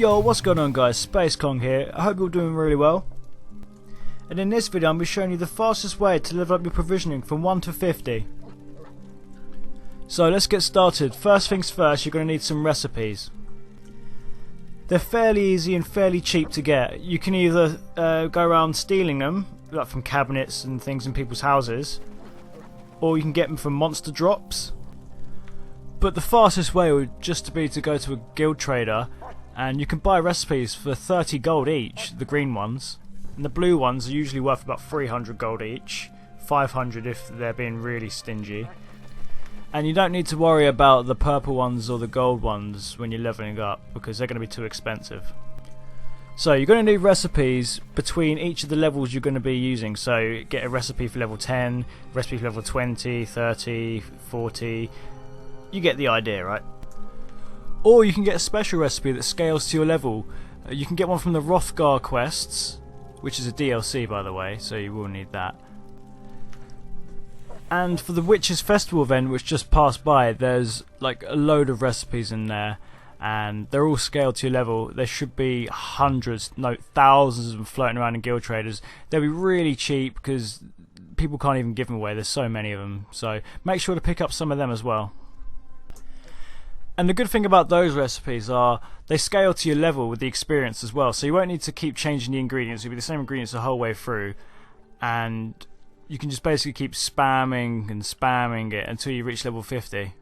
Yo, what's going on guys, Space Kong here. I hope you're doing really well. And in this video I'm be showing you the fastest way to level up your provisioning from 1 to 50. So let's get started. First things first, you're going to need some recipes. They're fairly easy and fairly cheap to get. You can either go around stealing them, like from cabinets and things in people's houses, or you can get them from monster drops. But the fastest way would just be to go to a guild trader, and you can buy recipes for 30 gold each, the green ones. And the blue ones are usually worth about 300 gold each, 500 if they're being really stingy. And you don't need to worry about the purple ones or the gold ones when you're leveling up, because they're going to be too expensive. So you're going to need recipes between each of the levels you're going to be using. So get a recipe for level 10, recipe for level 20, 30, 40... You get the idea, right? Or you can get a special recipe that scales to your level. You can get one from the Hrothgar quests, which is a DLC by the way, so you will need that. And for the Witches Festival event, which just passed by, there's like a load of recipes in there, and they're all scaled to your level. There should be hundreds, no, thousands of them floating around in guild traders. They'll be really cheap because people can't even give them away. There's so many of them, so make sure to pick up some of them as well. And the good thing about those recipes are they scale to your level with the experience as well, so you won't need to keep changing the ingredients. It'll be the same ingredients the whole way through, and you can just basically keep spamming and spamming it until you reach level 50.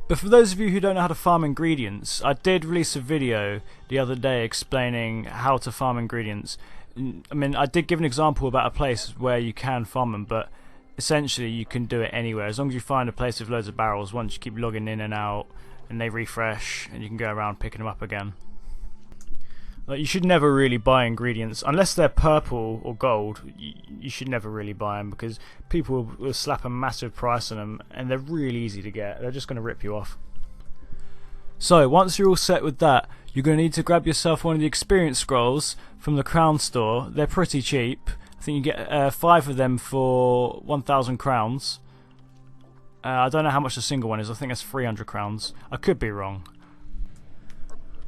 But for those of you who don't know how to farm ingredients, I did release a video the other day explaining how to farm ingredients. I mean, I did give an example about a place where you can farm them, but essentially you can do it anywhere as long as you find a place with loads of barrels. Once you keep logging in and out and they refresh, and you can go around picking them up again. Like, you should never really buy ingredients unless they're purple or gold. You should never really buy them because people will slap a massive price on them, and they're really easy to get. They're just going to rip you off. So once you're all set with that, you're going to need to grab yourself one of the experience scrolls from the crown store. They're pretty cheap. I think you get 5 of them for 1,000 crowns. I don't know how much a single one is. I think that's 300 crowns. I could be wrong.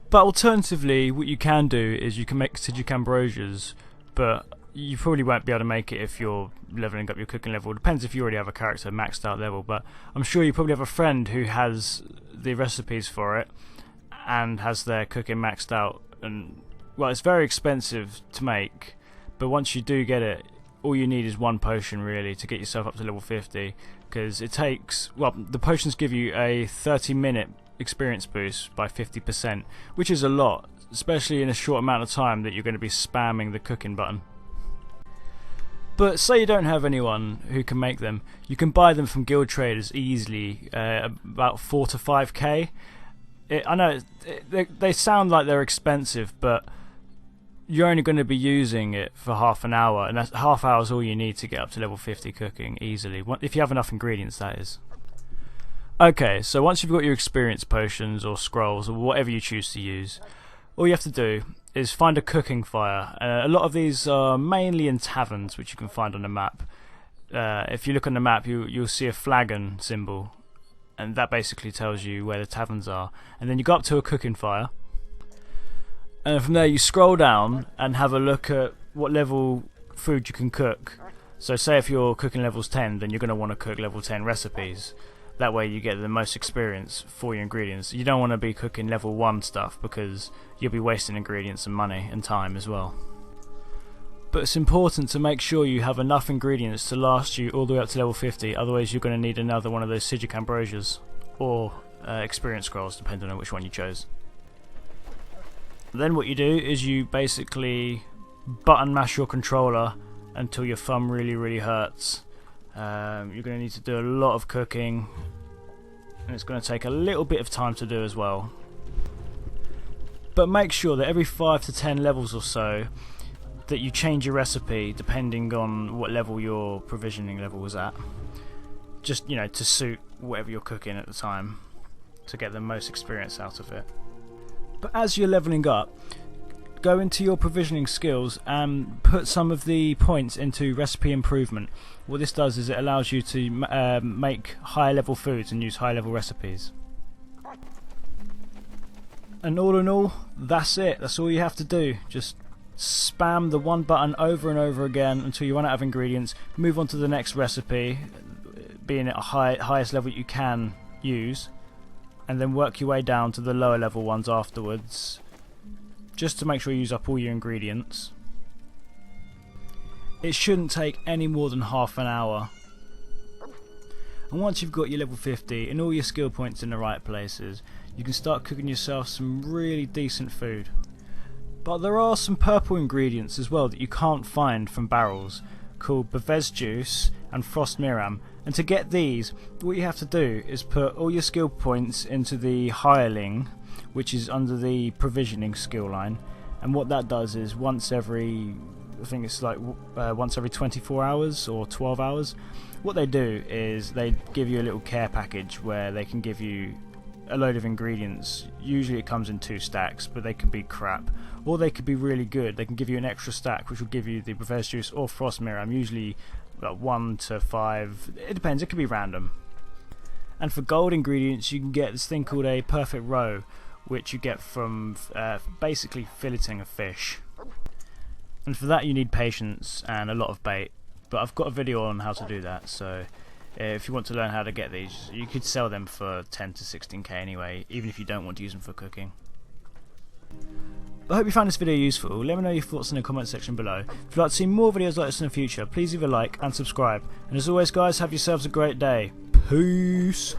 But alternatively, what you can do is you can make Sigic Ambrosias, but you probably won't be able to make it if you're leveling up your cooking level. It depends if you already have a character maxed out level, but I'm sure you probably have a friend who has the recipes for it and has their cooking maxed out. And well, it's very expensive to make. But once you do get it, all you need is one potion really to get yourself up to level 50, because it takes, well, the potions give you a 30-minute experience boost by 50%, which is a lot, especially in a short amount of time that you're going to be spamming the cooking button. But say you don't have anyone who can make them, you can buy them from guild traders easily, about 4 to 5k. I know they sound like they're expensive, but you're only going to be using it for half an hour, and that half hour is all you need to get up to level 50 cooking easily, if you have enough ingredients, that is. Okay, so once you've got your experience potions or scrolls or whatever you choose to use, all you have to do is find a cooking fire. A lot of these are mainly in taverns, which you can find on the map. If you look on the map, you'll see a flagon symbol, and that basically tells you where the taverns are. And then you go up to a cooking fire, and from there you scroll down and have a look at what level food you can cook. So say if your cooking level's 10, then you're going to want to cook level 10 recipes. That way you get the most experience for your ingredients. You don't want to be cooking level 1 stuff because you'll be wasting ingredients and money and time as well. But it's important to make sure you have enough ingredients to last you all the way up to level 50, otherwise you're going to need another one of those Sigic Ambrosias or experience scrolls, depending on which one you chose. Then what you do is you basically button mash your controller until your thumb really hurts. You're going to need to do a lot of cooking, and it's going to take a little bit of time to do as well. But make sure that every 5 to 10 levels or so that you change your recipe depending on what level your provisioning level was at. Just, you know, to suit whatever you're cooking at the time, to get the most experience out of it. But as you're leveling up, go into your provisioning skills and put some of the points into recipe improvement. What this does is it allows you to make higher level foods and use higher level recipes. And all in all, that's it. That's all you have to do. Just spam the one button over and over again until you run out of ingredients. Move on to the next recipe, being at a highest level you can use, and then work your way down to the lower level ones afterwards, just to make sure you use up all your ingredients. It shouldn't take any more than half an hour. And once you've got your level 50 and all your skill points in the right places, you can start cooking yourself some really decent food. But there are some purple ingredients as well that you can't find from barrels, called Bevez juice and frost miram. And to get these, what you have to do is put all your skill points into the hireling, which is under the provisioning skill line. And what that does is once every 24 hours or 12 hours, what they do is they give you a little care package where they can give you a load of ingredients. Usually it comes in 2 stacks, but they could be crap or they could be really good. They can give you an extra stack which will give you the Bevez juice or frost miram, usually like 1 to 5, it depends, it could be random. And for gold ingredients you can get this thing called a perfect roe, which you get from basically filleting a fish. And for that you need patience and a lot of bait, but I've got a video on how to do that, so if you want to learn how to get these, you could sell them for 10 to 16k anyway, even if you don't want to use them for cooking. I hope you found this video useful. Let me know your thoughts in the comment section below. If you'd like to see more videos like this in the future, please leave a like and subscribe. And as always guys, have yourselves a great day. Peace!